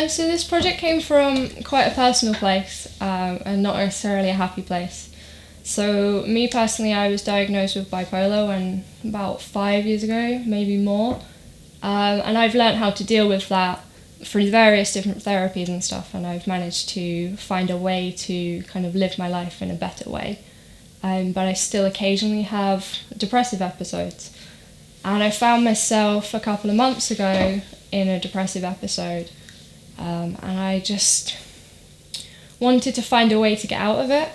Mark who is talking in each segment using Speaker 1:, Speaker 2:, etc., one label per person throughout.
Speaker 1: So this project came from quite a personal place, and not necessarily a happy place. So me personally, I was diagnosed with bipolar when about 5 years ago, maybe more. And I've learnt how to deal with that through various different therapies and stuff, and I've managed to find a way to kind of live my life in a better way. But I still occasionally have depressive episodes. And I found myself a couple of months ago in a depressive episode, and I just wanted to find a way to get out of it.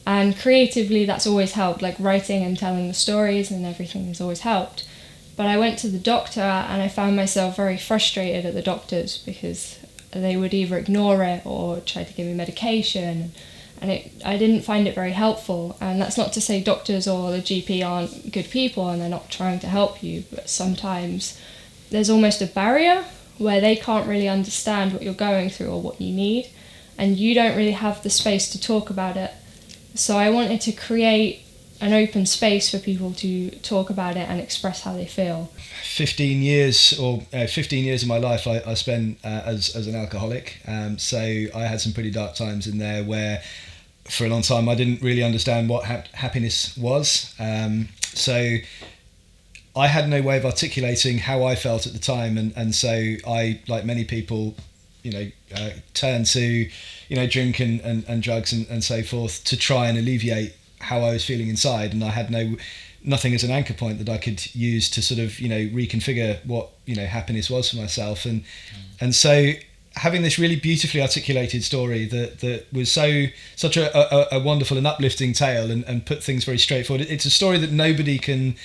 Speaker 1: And creatively, that's always helped, like writing and telling the stories and everything has always helped. But I went to the doctor and I found myself very frustrated at the doctors because they would either ignore it or try to give me medication. And I didn't find it very helpful. And that's not to say doctors or the GP aren't good people and they're not trying to help you, but sometimes there's almost a barrier where they can't really understand what you're going through or what you need, and you don't really have the space to talk about it. So I wanted to create an open space for people to talk about it and express how they feel.
Speaker 2: 15 years of my life I spent as an alcoholic. So I had some pretty dark times in there where for a long time I didn't really understand what happiness was. So I had no way of articulating how I felt at the time. And so I, like many people, turned to, drink and drugs and so forth to try and alleviate how I was feeling inside. And I had nothing as an anchor point that I could use to sort of, reconfigure what, happiness was for myself. And so having this really beautifully articulated story that was such a wonderful and uplifting tale and put things very straightforward. It's a story that nobody can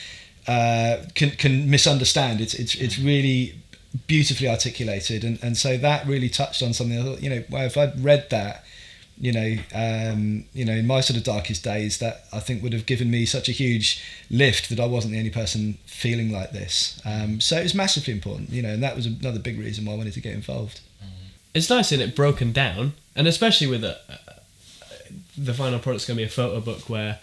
Speaker 2: misunderstand. It's really beautifully articulated, and so that really touched on something. I thought, well, if I'd read that, in my sort of darkest days, that I think would have given me such a huge lift that I wasn't the only person feeling like this. So it was massively important, and that was another big reason why I wanted to get involved.
Speaker 3: It's nice seeing it broken down, and especially with the final product's going to be a photo book where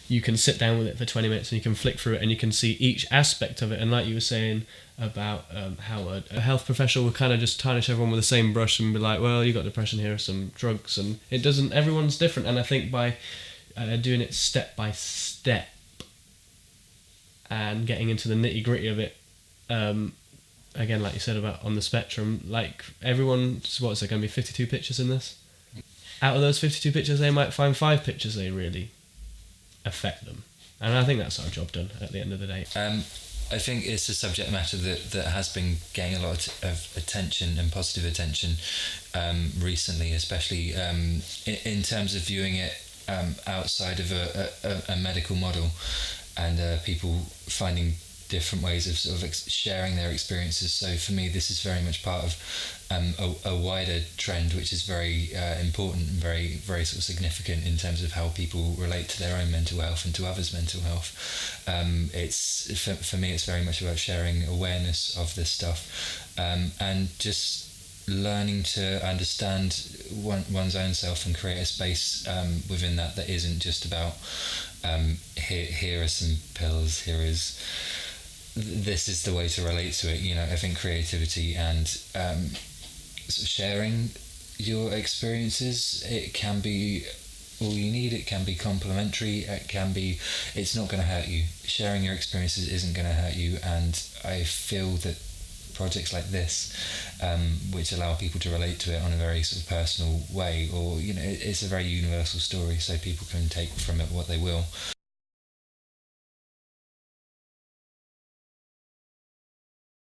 Speaker 3: you can sit down with it for 20 minutes and you can flick through it and you can see each aspect of it. And like you were saying about how a health professional will kind of just tarnish everyone with the same brush and be like, well, you got depression, here are some drugs, and it doesn't. Everyone's different. And I think by doing it step by step and getting into the nitty gritty of it, again, like you said about on the spectrum, like everyone, what is there going to be 52 pictures in this? Out of those 52 pictures, they might find 5 pictures they really affect them, and I think that's our job done at the end of the day.
Speaker 4: I think it's a subject matter that has been getting a lot of attention and positive attention recently, especially in terms of viewing it outside of a medical model, and people finding different ways of sort of sharing their experiences. So for me, this is very much part of a wider trend, which is very important and very, very sort of significant in terms of how people relate to their own mental health and to others' mental health. It's for me, it's very much about sharing awareness of this stuff, and just learning to understand one's own self and create a space within that isn't just about here are some pills, this is the way to relate to it. I think creativity and sort of sharing your experiences, it can be all you need. It can be complementary. It's not going to hurt you. Sharing your experiences isn't going to hurt you. And I feel that projects like this, which allow people to relate to it on a very sort of personal way, or it's a very universal story, so people can take from it what they will.